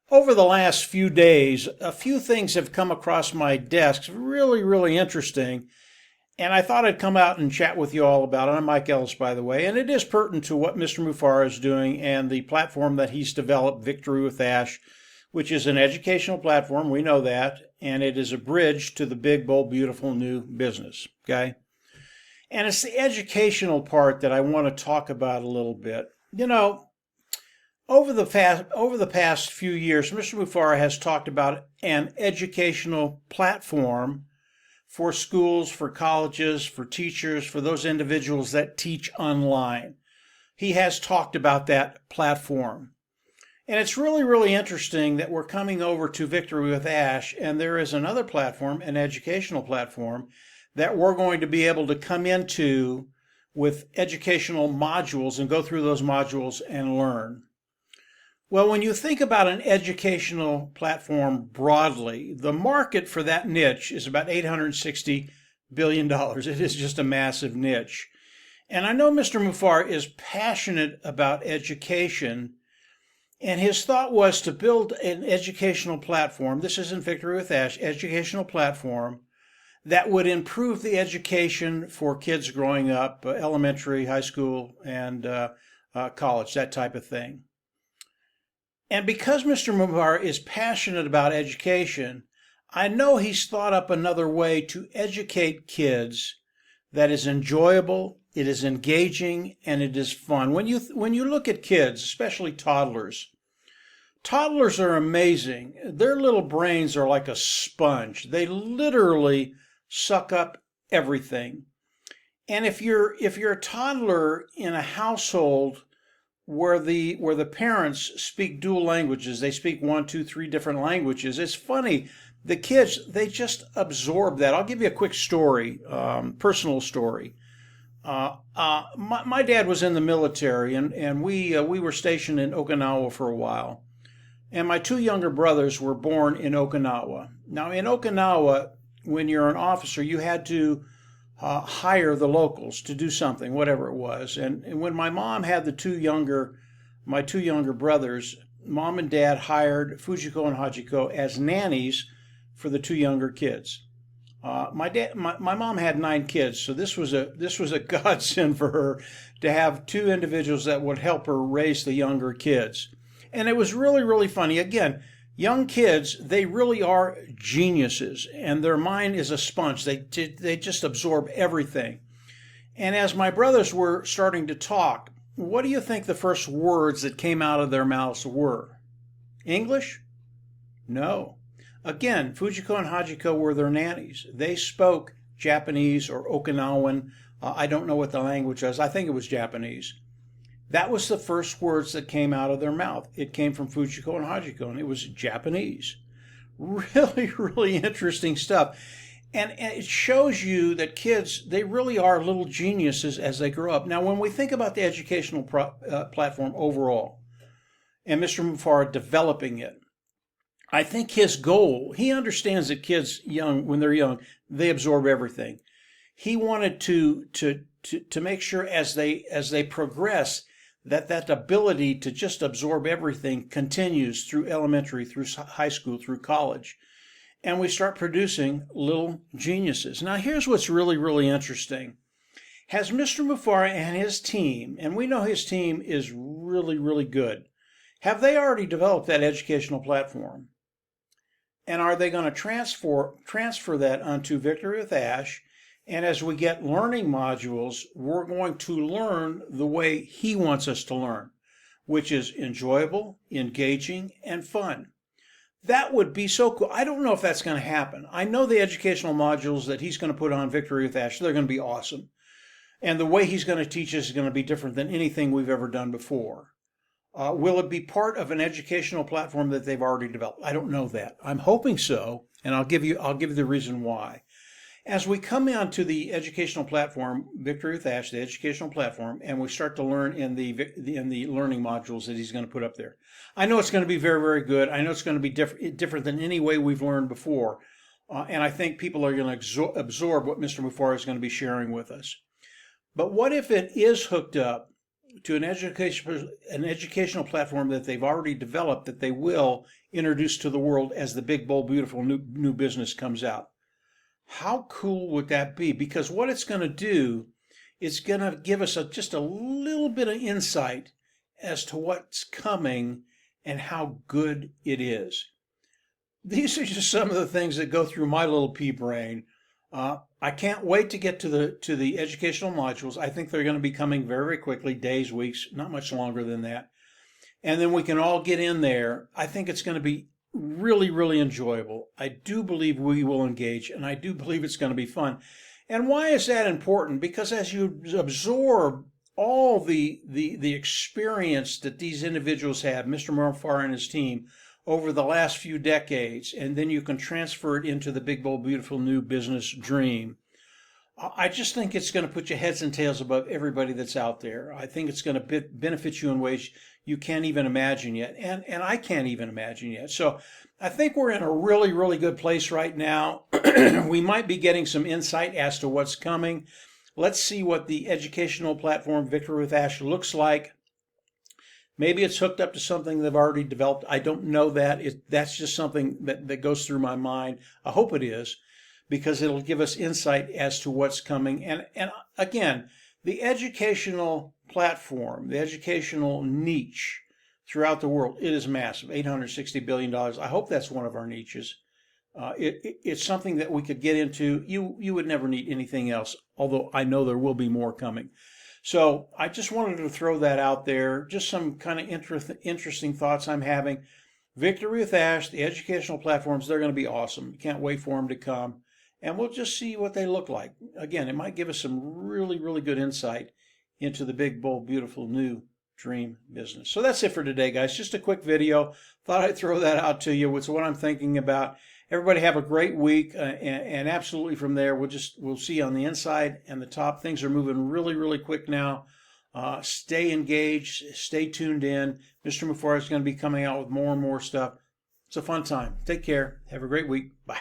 Over the last few days, a few things have come across my desk, really interesting, and I thought I'd come out and chat with you all about it. I'm Mike Ellis, by the way, and it is pertinent to what Mr. Mufareh is doing and the platform that he's developed, Victory with Ash, which is an educational platform, we know that, and it is a bridge to the big, bold, beautiful new business, okay? And it's the educational part that I want to talk about a little bit. Over the past few years, Mr. Mufareh has talked about an educational platform for schools, for colleges, for teachers, for those individuals that teach online. He has talked about that platform. And it's really interesting that we're coming over to Victory with Ash, and there is another platform, an educational platform, that we're going to be able to come into with educational modules and go through those modules and learn. Well, when you think about an educational platform broadly, the market for that niche is about $860 billion. It is just a massive niche. And I know Mr. Mufareh is passionate about education, and his thought was to build an educational platform. This isn't Victory with Ash, educational platform that would improve the education for kids growing up, elementary, high school, and college, that type of thing. And because Mr. Mufareh is passionate about education, I know he's thought up another way to educate kids that is enjoyable, it is engaging, and it is fun. When you look at kids, especially toddlers are amazing. Their little brains are like a sponge. They literally suck up everything. And if you're a toddler in a household where the parents speak dual languages, they speak 1, 2, 3 different languages, it's funny. The kids, they just absorb that. I'll give you a quick story, personal story. My dad was in the military, and we were stationed in Okinawa for a while. And my two younger brothers were born in Okinawa. Now, in Okinawa, when you're an officer, you had to hire the locals to do something, whatever it was. And when my mom had my two younger brothers, mom and dad hired Fujiko and Hachiko as nannies for the two younger kids. My mom had 9 kids, so this was a godsend for her to have 2 individuals that would help her raise the younger kids. And it was really funny. Again, young kids, they really are geniuses, and their mind is a sponge. They just absorb everything. And as my brothers were starting to talk, what do you think the first words that came out of their mouths were? English? No. Again, Fujiko and Hachiko were their nannies. They spoke Japanese or Okinawan. I don't know what the language was. I think it was Japanese. That was the first words that came out of their mouth. It came from Fujiko and Hachiko, and it was Japanese. Really interesting stuff. And it shows you that kids, they really are little geniuses as they grow up. Now, when we think about the educational platform overall, and Mr. Mufareh developing it, I think his goal, he understands that kids when they're young, they absorb everything. He wanted to make sure as they progress, that ability to just absorb everything continues through elementary, through high school, through college. And we start producing little geniuses. Now, here's what's really interesting. Has Mr. Mufareh and his team, and we know his team is really good, have they already developed that educational platform? And are they going to transfer that onto Victory with Ash? And as we get learning modules, we're going to learn the way he wants us to learn, which is enjoyable, engaging, and fun. That would be so cool. I don't know if that's going to happen. I know the educational modules that he's going to put on Victory with Ash, they're going to be awesome. And the way he's going to teach us is going to be different than anything we've ever done before. Will it be part of an educational platform that they've already developed? I don't know that. I'm hoping so, and I'll give you the reason why. As we come on to the educational platform, Victory with Ash, the educational platform, and we start to learn in the learning modules that he's going to put up there, I know it's going to be very good. I know it's going to be different than any way we've learned before, and I think people are going to absorb what Mr. Mufareh is going to be sharing with us. But what if it is hooked up to an educational platform that they've already developed that they will introduce to the world as the big, bold, beautiful new business comes out. How cool would that be? Because what it's going to do, it's going to give us just a little bit of insight as to what's coming and how good it is. These are just some of the things that go through my little pea brain. I can't wait to get to the educational modules. I think they're going to be coming very, very quickly, days, weeks, not much longer than that. And then we can all get in there. I think it's going to be really, really enjoyable. I do believe we will engage, and I do believe it's going to be fun. And why is that important? Because as you absorb all the experience that these individuals have, Mr. Mufareh and his team, over the last few decades, and then you can transfer it into the big, bold, beautiful new business dream. I just think it's going to put your heads and tails above everybody that's out there. I think it's going to benefit you in ways you can't even imagine yet, and I can't even imagine yet. So I think we're in a really, really good place right now. We might be getting some insight as to what's coming. Let's see what the educational platform Victory with Ash looks like. Maybe it's hooked up to something they've already developed. I don't know that. That's just something that goes through my mind. I hope it is, because it'll give us insight as to what's coming. And again, the educational platform, the educational niche throughout the world, it is massive, $860 billion. I hope that's one of our niches. It's something that we could get into. You would never need anything else, although I know there will be more coming. So I just wanted to throw that out there, just some kind of interesting thoughts I'm having. Victory with Ash, the educational platforms, they're going to be awesome. You can't wait for them to come. And we'll just see what they look like. Again, it might give us some really, really good insight into the big, bold, beautiful new dream business. So that's it for today, guys. Just a quick video. Thought I'd throw that out to you. It's what I'm thinking about. Everybody have a great week, and absolutely from there, we'll see on the inside and the top. Things are moving really, really quick now. Stay engaged, stay tuned in. Mr. Mufareh is going to be coming out with more and more stuff. It's a fun time. Take care. Have a great week. Bye.